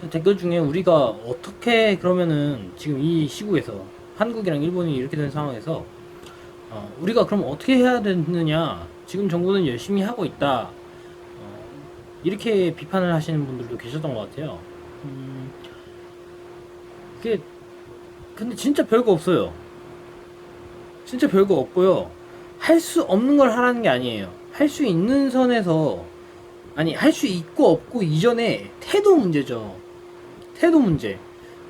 댓글 중에 우리가 어떻게 그러면은 지금 이 시국에서 한국이랑 일본이 이렇게 된 상황에서 우리가 그럼 어떻게 해야 되느냐, 지금 정부는 열심히 하고 있다, 이렇게 비판을 하시는 분들도 계셨던 것 같아요. 그게 근데 진짜 별거 없어요. 진짜 별거 없고요. 할 수 없는 걸 하라는 게 아니에요. 할 수 있는 선에서, 아니, 할 수 있고 없고 이전에 태도 문제죠. 태도 문제.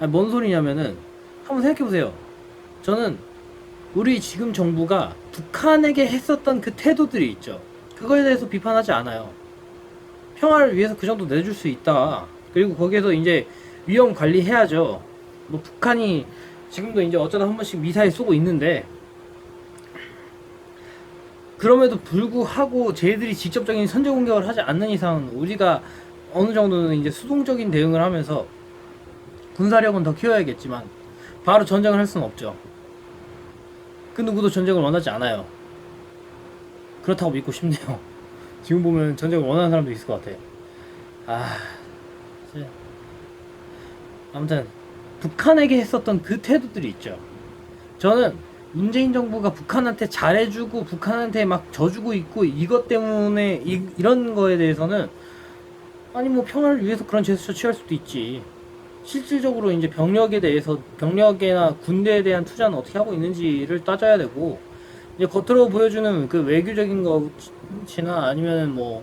아니, 뭔 소리냐면은 한번 생각해 보세요. 저는 우리 지금 정부가 북한에게 했었던 그 태도들이 있죠. 그거에 대해서 비판하지 않아요. 평화를 위해서 그 정도 내줄 수 있다. 그리고 거기에서 이제 위험 관리해야죠. 뭐 북한이 지금도 이제 어쩌다 한 번씩 미사일 쏘고 있는데, 그럼에도 불구하고 쟤들이 직접적인 선제 공격을 하지 않는 이상 우리가 어느 정도는 이제 수동적인 대응을 하면서 군사력은 더 키워야겠지만 바로 전쟁을 할 수는 없죠. 그 누구도 전쟁을 원하지 않아요. 그렇다고 믿고 싶네요. 지금 보면 전쟁을 원하는 사람도 있을 것 같아. 아, 진짜. 아무튼 북한에게 했었던 그 태도들이 있죠. 저는 문재인 정부가 북한한테 잘해주고 북한한테 막 져주고 있고 이것 때문에 이런 거에 대해서는, 아니 뭐 평화를 위해서 그런 제스처 취할 수도 있지. 실질적으로 이제 병력에 대해서, 병력이나 군대에 대한 투자는 어떻게 하고 있는지를 따져야 되고, 이제 겉으로 보여주는 그 외교적인 것이나 아니면 뭐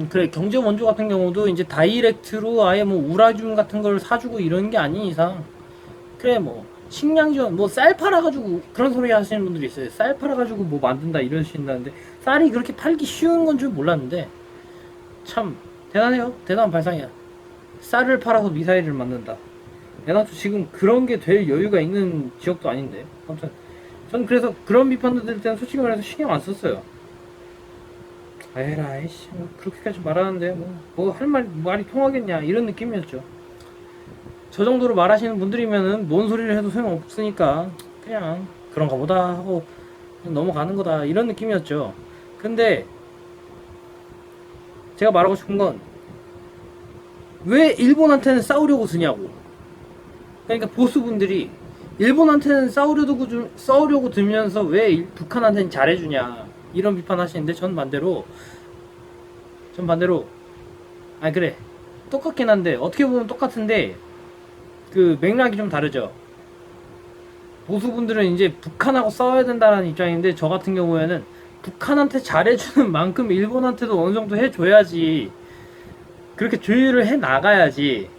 그래, 경제 원조 같은 경우도 이제 다이렉트로 아예 뭐 우라늄 같은 걸 사주고 이런 게 아닌 이상, 그래 뭐 식량 지원, 뭐 쌀 팔아가지고 그런 소리 하시는 분들이 있어요. 쌀 팔아가지고 뭐 만든다 이러신다는데, 쌀이 그렇게 팔기 쉬운 건 줄 몰랐는데 참 대단해요. 대단한 발상이야. 쌀을 팔아서 미사일을 만든다. 대단하죠. 지금 그런 게 될 여유가 있는 지역도 아닌데. 아무튼 전 그래서 그런 비판들 들 때는 솔직히 말해서 신경 안 썼어요. 에라이 씨, 뭐 그렇게까지 말하는데 뭐 할 말이 통하겠냐 이런 느낌이었죠. 저 정도로 말하시는 분들이면은 뭔 소리를 해도 소용없으니까 그냥 그런가 보다 하고 그냥 넘어가는 거다 이런 느낌이었죠. 근데 제가 말하고 싶은 건, 왜 일본한테는 싸우려고 드냐고. 그러니까 보수분들이 일본한테는 싸우려고 들면서 왜 북한한테는 잘해주냐 이런 비판하시는데, 전 반대로 아니 그래, 똑같긴 한데 어떻게 보면 똑같은데 그 맥락이 좀 다르죠. 보수분들은 이제 북한하고 싸워야 된다는 입장인데, 저 같은 경우에는 북한한테 잘해주는 만큼 일본한테도 어느 정도 해줘야지, 그렇게 조율을 해 나가야지.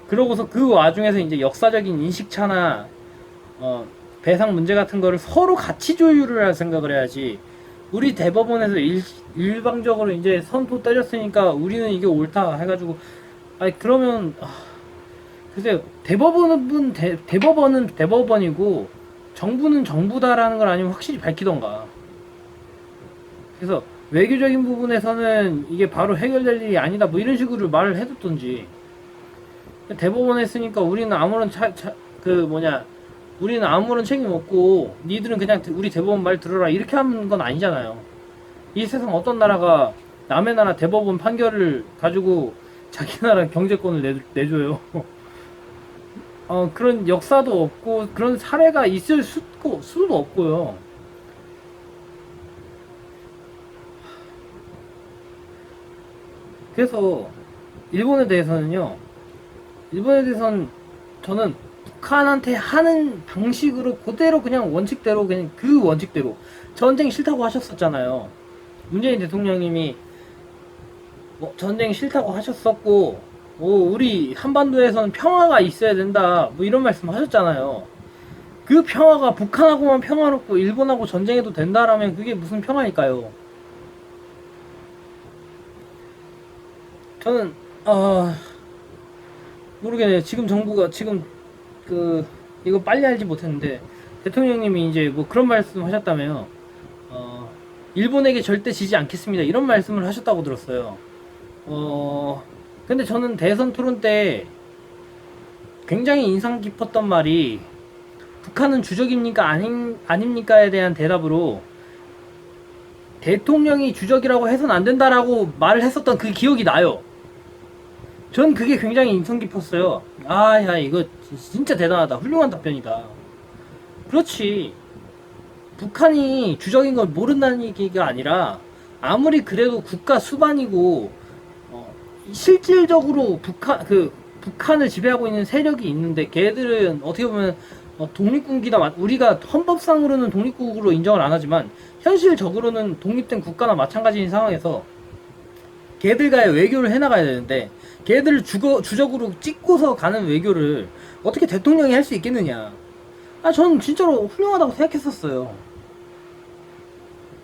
그러고서 그 와중에서 이제 역사적인 인식차나 배상 문제 같은 거를 서로 같이 조율을 할 생각을 해야지. 우리 대법원에서 일방적으로 이제 선포 때렸으니까 우리는 이게 옳다 해가지고, 아니 그러면 글쎄요, 대법원은 대법원이고 정부는 정부다라는 걸 아니면 확실히 밝히던가. 그래서 외교적인 부분에서는 이게 바로 해결될 일이 아니다 뭐 이런 식으로 말을 해뒀던지, 대법원에 있으니까 우리는 아무런 우리는 아무런 책임 없고 니들은 그냥 우리 대법원 말 들어라 이렇게 하는 건 아니잖아요. 이 세상 어떤 나라가 남의 나라 대법원 판결을 가지고 자기 나라 경제권을 내줘요. 그런 역사도 없고 그런 사례가 있을 수도 없고요. 그래서 일본에 대해서는 저는 북한한테 하는 방식으로 그대로 그냥 원칙대로, 그냥 그 원칙대로 전쟁 싫다고 하셨었잖아요. 문재인 대통령님이 뭐 전쟁 싫다고 하셨었고, 뭐 우리 한반도에서는 평화가 있어야 된다 뭐 이런 말씀 하셨잖아요. 그 평화가 북한하고만 평화롭고 일본하고 전쟁해도 된다라면 그게 무슨 평화일까요? 저는 모르겠네요. 지금 정부가 지금 이거 빨리 알지 못했는데, 대통령님이 이제 뭐 그런 말씀 하셨다며요. 일본에게 절대 지지 않겠습니다 이런 말씀을 하셨다고 들었어요. 근데 저는 대선 토론 때 굉장히 인상 깊었던 말이, 북한은 주적입니까 아닙니까에 대한 대답으로 대통령이 주적이라고 해서는 안 된다라고 말을 했었던 그 기억이 나요. 전 그게 굉장히 인상 깊었어요. 아, 야, 이거 진짜 대단하다. 훌륭한 답변이다. 그렇지. 북한이 주적인 걸 모른다는 얘기가 아니라, 아무리 그래도 국가 수반이고, 실질적으로 북한을 지배하고 있는 세력이 있는데, 걔들은 어떻게 보면 독립국이다. 우리가 헌법상으로는 독립국으로 인정을 안 하지만, 현실적으로는 독립된 국가나 마찬가지인 상황에서, 걔들과의 외교를 해나가야 되는데, 걔들을 주적으로 찍고서 가는 외교를 어떻게 대통령이 할 수 있겠느냐. 아, 저는 진짜로 훌륭하다고 생각했었어요.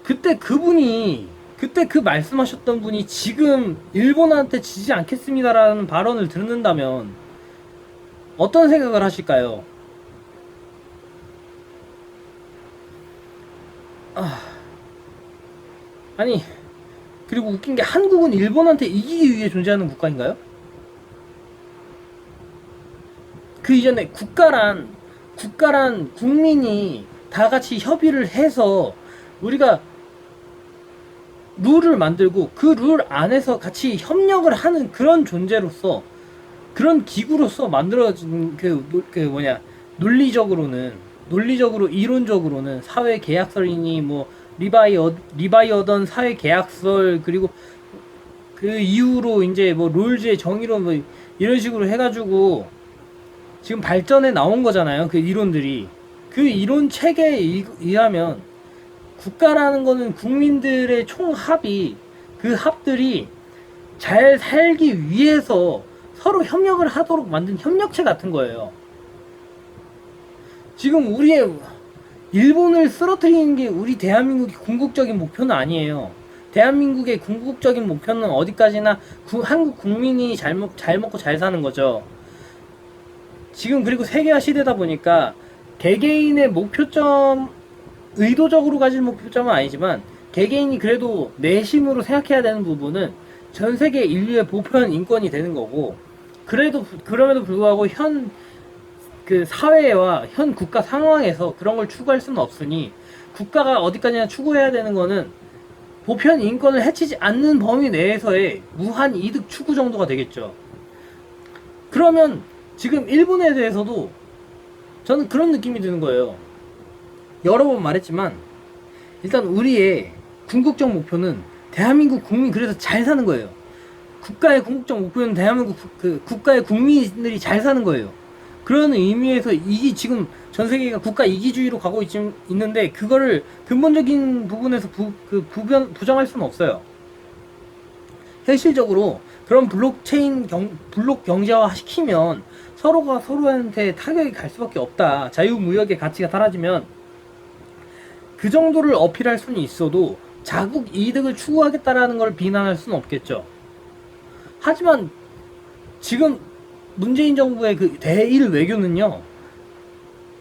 그때 그 말씀하셨던 분이 지금 일본한테 지지 않겠습니다라는 발언을 듣는다면 어떤 생각을 하실까요? 아니, 그리고 웃긴 게 한국은 일본한테 이기기 위해 존재하는 국가인가요? 그 이전에 국가란 국민이 다 같이 협의를 해서 우리가 룰을 만들고 그 룰 안에서 같이 협력을 하는 그런 존재로서, 그런 기구로서 만들어진 논리적으로 이론적으로는 사회 계약서이니 뭐 리바이어던 사회 계약설, 그리고 그 이후로 이제 뭐 롤즈의 정의로 뭐 이런 식으로 해가지고 지금 발전해 나온 거잖아요. 그 이론들이. 그 이론 체계에 의하면 국가라는 거는 국민들의 총합이, 그 합들이 잘 살기 위해서 서로 협력을 하도록 만든 협력체 같은 거예요. 지금 우리의 일본을 쓰러뜨리는 게 우리 대한민국의 궁극적인 목표는 아니에요. 대한민국의 궁극적인 목표는 어디까지나 한국 국민이 잘 먹고 잘 사는 거죠. 지금 그리고 세계화 시대다 보니까 개개인의 목표점, 의도적으로 가진 목표점은 아니지만 개개인이 그래도 내심으로 생각해야 되는 부분은 전 세계 인류의 보편 인권이 되는 거고, 그럼에도 불구하고 그 사회와 현 국가 상황에서 그런 걸 추구할 수는 없으니, 국가가 어디까지나 추구해야 되는 거는 보편 인권을 해치지 않는 범위 내에서의 무한 이득 추구 정도가 되겠죠. 그러면 지금 일본에 대해서도 저는 그런 느낌이 드는 거예요. 여러 번 말했지만 일단 우리의 궁극적 목표는 대한민국 국민, 그래서 잘 사는 거예요. 국가의 궁극적 목표는 대한민국 국가의 국민들이 잘 사는 거예요. 그런 의미에서 이게 지금 전 세계가 국가 이기주의로 가고 있는데, 그거를 근본적인 부분에서 부정할 수는 없어요. 현실적으로 그런 블록 경제화 시키면 서로가 서로한테 타격이 갈 수밖에 없다. 자유무역의 가치가 사라지면 그 정도를 어필할 수는 있어도 자국 이득을 추구하겠다라는 걸 비난할 수는 없겠죠. 하지만 지금 문재인 정부의 그 대일 외교는요,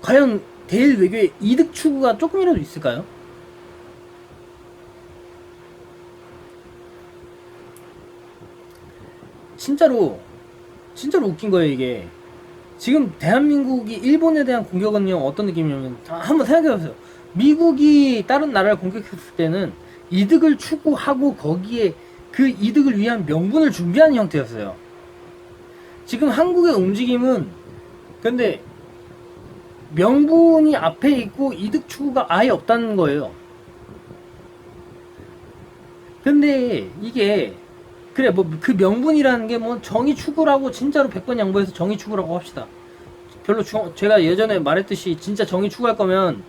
과연 대일 외교의 이득 추구가 조금이라도 있을까요? 진짜로 웃긴 거예요, 이게. 지금 대한민국이 일본에 대한 공격은요, 어떤 느낌이냐면, 한번 생각해보세요. 미국이 다른 나라를 공격했을 때는 이득을 추구하고 거기에 그 이득을 위한 명분을 준비하는 형태였어요. 지금 한국의 움직임은 근데 명분이 앞에 있고 이득 추구가 아예 없다는 거예요. 근데 이게 그래, 뭐 그 명분이라는 게 뭐 정의 추구라고 진짜로 100번 양보해서 정의 추구라고 합시다. 제가 예전에 말했듯이 진짜 정의 추구할 거면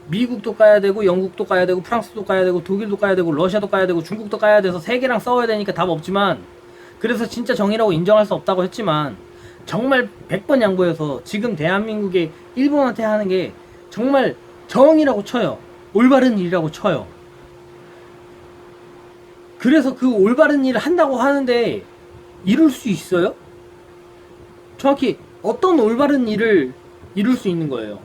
미국도 까야 되고, 영국도 까야 되고, 프랑스도 까야 되고, 독일도 까야 되고, 러시아도 까야 되고, 중국도 까야 돼서 세 개랑 싸워야 되니까 답 없지만, 그래서 진짜 정의라고 인정할 수 없다고 했지만, 정말 100번 양보해서 지금 대한민국이 일본한테 하는 게 정말 정의라고 쳐요. 올바른 일이라고 쳐요. 그래서 그 올바른 일을 한다고 하는데 이룰 수 있어요? 정확히 어떤 올바른 일을 이룰 수 있는 거예요?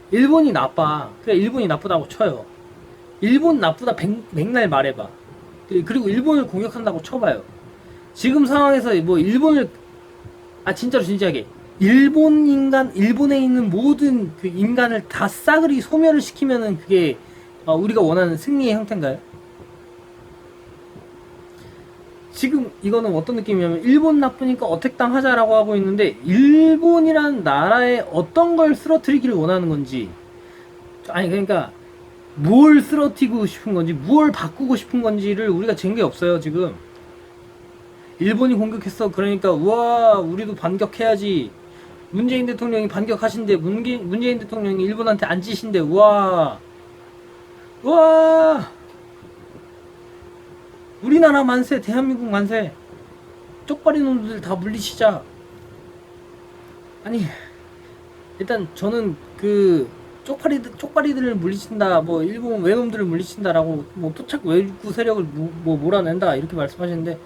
일본이 나빠. 그래, 일본이 나쁘다고 쳐요. 일본 나쁘다 맥날 말해봐. 그리고 일본을 공격한다고 쳐봐요. 지금 상황에서 뭐 일본을, 진짜로 진지하게, 일본에 있는 모든 그 인간을 다 싸그리 소멸을 시키면은 그게 우리가 원하는 승리의 형태인가요? 지금 이거는 어떤 느낌이냐면 일본 나쁘니까 어택당 하자라고 하고 있는데 일본이란 나라의 어떤 걸 쓰러뜨리기를 원하는 건지, 아니 그러니까 뭘 쓰러뜨리고 싶은 건지 뭘 바꾸고 싶은 건지를 우리가 잰 게 없어요. 지금 일본이 공격했어 그러니까 우와 우리도 반격해야지, 문재인 대통령이 반격하신데 문재인 대통령이 일본한테 안 지신데 우와 우와 우리나라 만세, 대한민국 만세, 쪽발이 놈들 다 물리치자. 아니 일단 저는 그 쪽발이들을 물리친다, 뭐 일본 외놈들을 물리친다라고 뭐 토착 외구 세력을 뭐 몰아낸다 이렇게 말씀하시는데,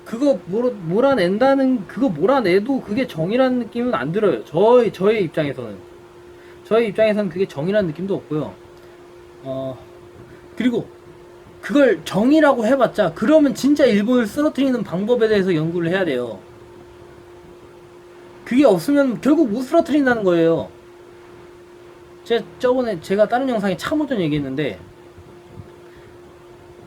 그거 몰아낸다는, 그거 몰아내도 그게 정의라는 느낌은 안 들어요. 저의 입장에서는 그게 정의라는 느낌도 없고요. 그리고 그걸 정의라고 해봤자 그러면 진짜 일본을 쓰러뜨리는 방법에 대해서 연구를 해야 돼요. 그게 없으면 결국 못 쓰러뜨린다는 거예요. 저번에 제가 다른 영상에 참호전 얘기했는데,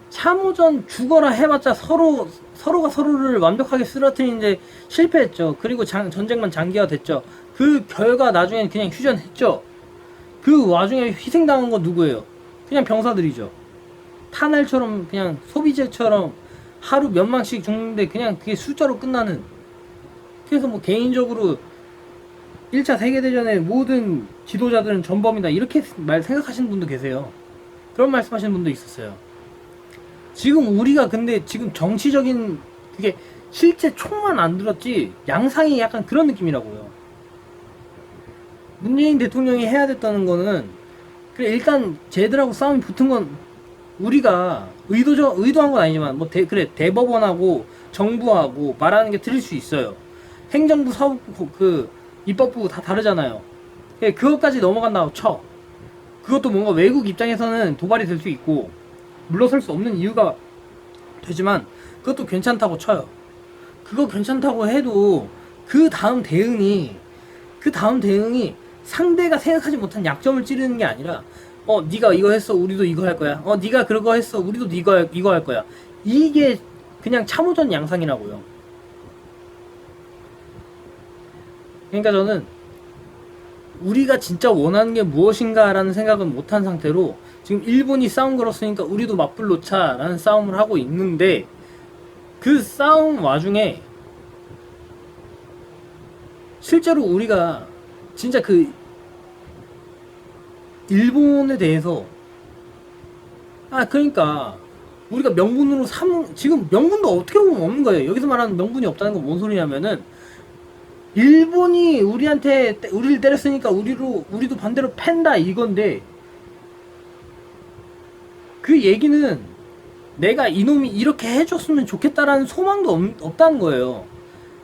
참호전 죽어라 해봤자 서로가 서로를 완벽하게 쓰러뜨리는데 실패했죠. 그리고 전쟁만 장기화됐죠. 그 결과 나중엔 그냥 휴전했죠. 그 와중에 희생당한 건 누구예요? 그냥 병사들이죠. 탄알처럼 그냥 소비재처럼 하루 몇 망씩 죽는데 그냥 그게 숫자로 끝나는. 그래서 뭐 개인적으로 1차 세계대전의 모든 지도자들은 전범이다 이렇게 생각하시는 분도 계세요. 그런 말씀하시는 분도 있었어요. 지금 우리가 근데 지금 정치적인 그게 실제 총만 안 들었지 양상이 약간 그런 느낌이라고요. 문재인 대통령이 해야 됐다는 거는, 그래 일단 쟤들하고 싸움이 붙은 건 우리가 의도한 건 아니지만 뭐 대법원하고 정부하고 말하는 게 틀릴 수 있어요. 행정부, 사법부, 입법부 다 다르잖아요. 그것까지 넘어간다고 쳐. 그것도 뭔가 외국 입장에서는 도발이 될 수 있고 물러설 수 없는 이유가 되지만 그것도 괜찮다고 쳐요. 그거 괜찮다고 해도 그 다음 대응이 상대가 생각하지 못한 약점을 찌르는 게 아니라, 네가 이거 했어 우리도 이거 할 거야, 네가 그거 했어 우리도 이거 할 거야, 이게 그냥 참호전 양상이라고요. 그러니까 저는 우리가 진짜 원하는 게 무엇인가 라는 생각은 못한 상태로 지금 일본이 싸움 걸었으니까 우리도 맞불 놓자 라는 싸움을 하고 있는데, 그 싸움 와중에 실제로 우리가 진짜 그 일본에 대해서 그러니까 우리가 명분으로 지금 명분도 어떻게 보면 없는 거예요. 여기서 말하는 명분이 없다는 건 뭔 소리냐면은, 일본이 우리를 때렸으니까 우리도 반대로 팬다 이건데, 그 얘기는 내가 이놈이 이렇게 해줬으면 좋겠다라는 소망도 없다는 거예요.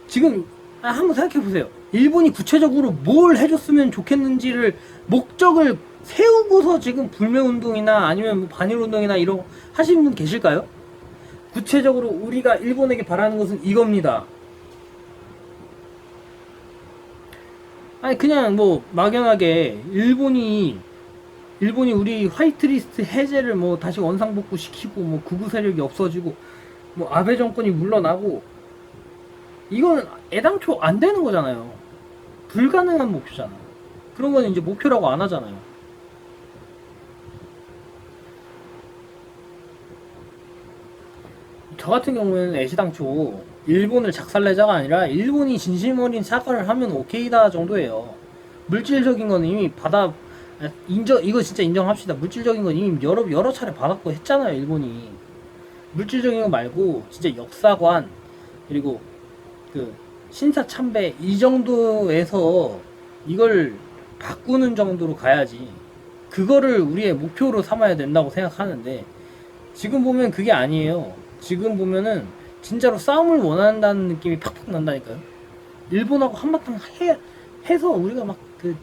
지금 한번 생각해보세요. 일본이 구체적으로 뭘 해줬으면 좋겠는지를 목적을 세우고서 지금 불매운동이나 아니면 뭐 반일운동이나 이런 거 하시는 분 계실까요? 구체적으로 우리가 일본에게 바라는 것은 이겁니다. 아니 그냥 뭐 막연하게 일본이 우리 화이트리스트 해제를 뭐 다시 원상복구 시키고 뭐 극우 세력이 없어지고 뭐 아베 정권이 물러나고, 이건 애당초 안 되는 거잖아요. 불가능한 목표잖아. 그런 건 이제 목표라고 안 하잖아요. 저 같은 경우에는 애시당초 일본을 작살내자가 아니라 일본이 진심 어린 사과를 하면 오케이다 정도예요. 물질적인 건 이미 이거 진짜 인정합시다. 물질적인 건 이미 여러 차례 받았고 했잖아요, 일본이. 물질적인 거 말고 진짜 역사관, 그리고 그 신사참배 이 정도에서 이걸 바꾸는 정도로 가야지, 그거를 우리의 목표로 삼아야 된다고 생각하는데, 지금 보면 그게 아니에요. 지금 보면은 진짜로 싸움을 원한다는 느낌이 팍팍 난다니까요. 일본하고 한바탕 해서 우리가 막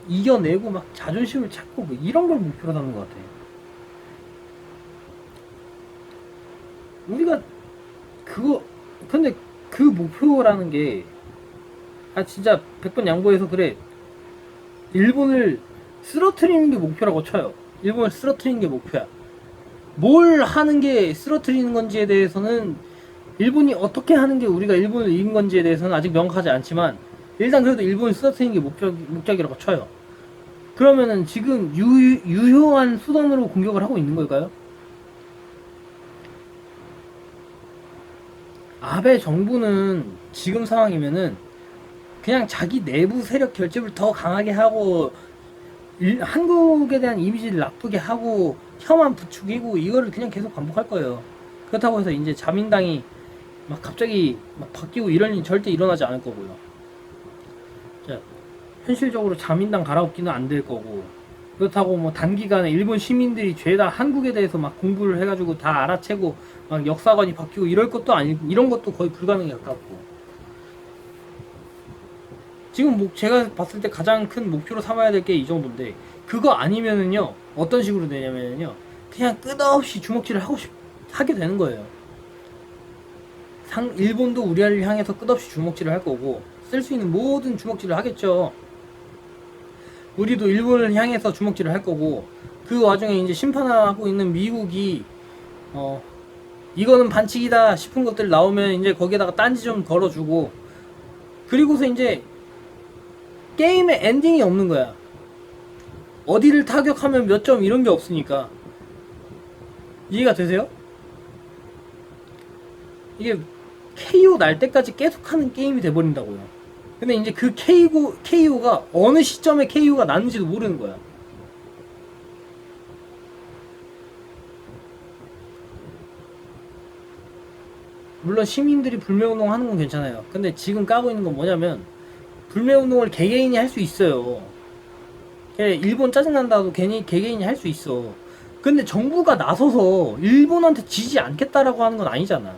이겨내고 막 자존심을 찾고 뭐 이런 걸 목표로 삼는 것 같아요. 우리가 근데 그 목표라는 게 진짜 100번 양보해서 그래, 일본을 쓰러뜨리는 게 목표라고 쳐요. 일본을 쓰러뜨리는 게 목표야. 뭘 하는 게 쓰러뜨리는 건지에 대해서는 일본이 어떻게 하는 게 우리가 일본을 이긴 건지에 대해서는 아직 명확하지 않지만 일단 그래도 일본을 쓰러뜨리는 게 목적이라고 쳐요. 그러면은 지금 유효한 수단으로 공격을 하고 있는 걸까요? 아베 정부는 지금 상황이면은 그냥 자기 내부 세력 결집을 더 강하게 하고 한국에 대한 이미지를 나쁘게 하고 혐한 부추기고 이거를 그냥 계속 반복할 거예요. 그렇다고 해서 이제 자민당이 막 갑자기 막 바뀌고 이런 일이 절대 일어나지 않을 거고요. 자, 현실적으로 자민당 갈아엎기는 안 될 거고, 그렇다고 뭐 단기간에 일본 시민들이 죄다 한국에 대해서 막 공부를 해가지고 다 알아채고 막 역사관이 바뀌고 이럴 것도 아니고 이런 것도 거의 불가능에 가깝고, 지금 뭐 제가 봤을 때 가장 큰 목표로 삼아야 될 게 이 정도인데, 그거 아니면은요 어떤 식으로 되냐면요 그냥 끝없이 주먹질을 하게 되는 거예요. 일본도 우리를 향해서 끝없이 주먹질을 할 거고 쓸 수 있는 모든 주먹질을 하겠죠. 우리도 일본을 향해서 주먹질을 할 거고, 그 와중에 이제 심판하고 있는 미국이 이거는 반칙이다 싶은 것들 나오면 이제 거기에다가 딴지 좀 걸어주고, 그리고서 이제 게임의 엔딩이 없는 거야. 어디를 타격하면 몇 점 이런 게 없으니까. 이해가 되세요? 이게 KO 날 때까지 계속하는 게임이 돼버린다고요. 근데 이제 그 KO가 어느 시점에 KO가 나는지도 모르는 거야. 물론 시민들이 불매운동 하는 건 괜찮아요. 근데 지금 까고 있는 건 뭐냐면 불매운동을 개개인이 할 수 있어요. 일본 짜증난다고 괜히 개개인이 할 수 있어. 근데 정부가 나서서 일본한테 지지 않겠다라고 하는 건 아니잖아.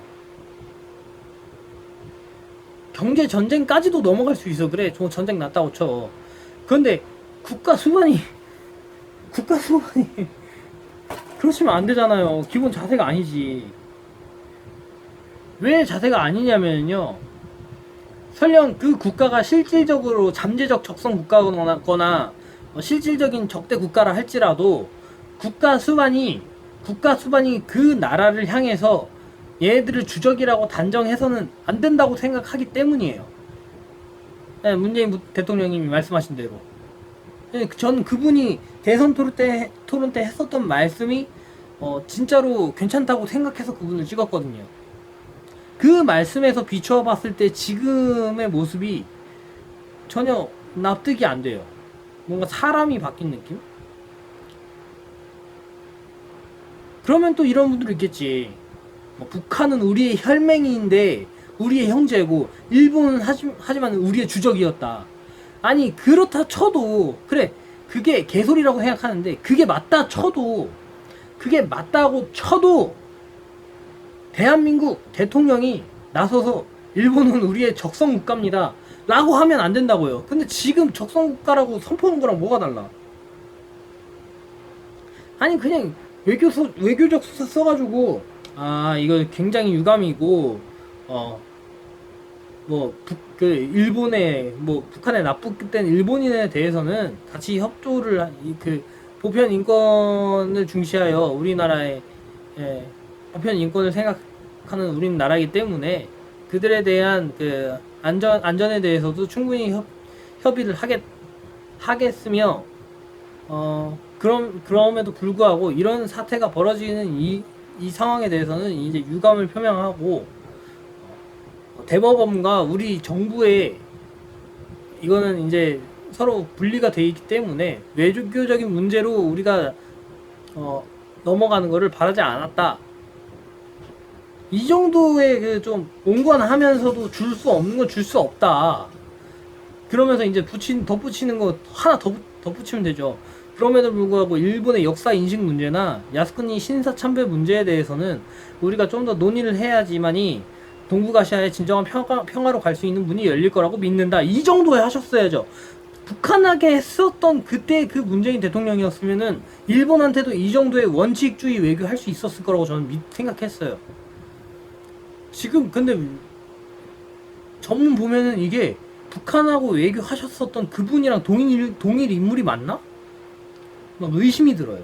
경제 전쟁까지도 넘어갈 수 있어. 그래, 전쟁 났다고 쳐. 그런데 국가 수반이 그러시면 안 되잖아요. 기본 자세가 아니지. 왜 자세가 아니냐면요, 설령 그 국가가 실질적으로 잠재적 적성 국가거나 실질적인 적대 국가라 할지라도 국가 수반이 그 나라를 향해서 얘들을 주적이라고 단정해서는 안 된다고 생각하기 때문이에요. 네, 문재인 대통령님이 말씀하신 대로. 저는 그분이 대선 토론 때 했었던 말씀이 진짜로 괜찮다고 생각해서 그분을 찍었거든요. 그 말씀에서 비추어 봤을 때 지금의 모습이 전혀 납득이 안 돼요. 뭔가 사람이 바뀐 느낌? 그러면 또 이런 분들 있겠지. 북한은 우리의 혈맹이인데 우리의 형제고 일본은 하지만 우리의 주적이었다. 아니 그렇다 쳐도, 그래 그게 개소리라고 생각하는데, 그게 맞다고 쳐도 대한민국 대통령이 나서서 일본은 우리의 적성 국가입니다 라고 하면 안 된다고요. 근데 지금 적성 국가라고 선포하는 거랑 뭐가 달라? 아니 그냥 외교적 수사 써가지고 이거 굉장히 유감이고 일본에 북한에 납북된 일본인에 대해서는 같이 협조를 보편 인권을 중시하여 우리나라의 보편 인권을 생각하는 우리나라이기 때문에 그들에 대한 안전에 대해서도 충분히 협의를 하겠으며 그럼에도 불구하고 이런 사태가 벌어지는 이 상황에 대해서는 이제 유감을 표명하고, 대법원과 우리 정부의 이거는 이제 서로 분리가 돼 있기 때문에 외교적인 문제로 우리가 넘어가는 거를 바라지 않았다. 이 정도의 좀 온건하면서도 줄 수 없는 건 줄 수 없다. 그러면서 이제 덧붙이는 거 하나 덧붙이면 되죠. 그럼에도 불구하고 일본의 역사 인식 문제나 야스쿠니 신사 참배 문제에 대해서는 우리가 좀 더 논의를 해야지만이 동북아시아의 진정한 평화로 갈 수 있는 문이 열릴 거라고 믿는다. 이 정도에 하셨어야죠. 북한에게 했었던 그때 그 문재인 대통령이었으면은 일본한테도 이 정도의 원칙주의 외교 할 수 있었을 거라고 저는 생각했어요. 지금 근데 전문 보면은 이게 북한하고 외교하셨었던 그분이랑 동일 인물이 맞나? 막 의심이 들어요.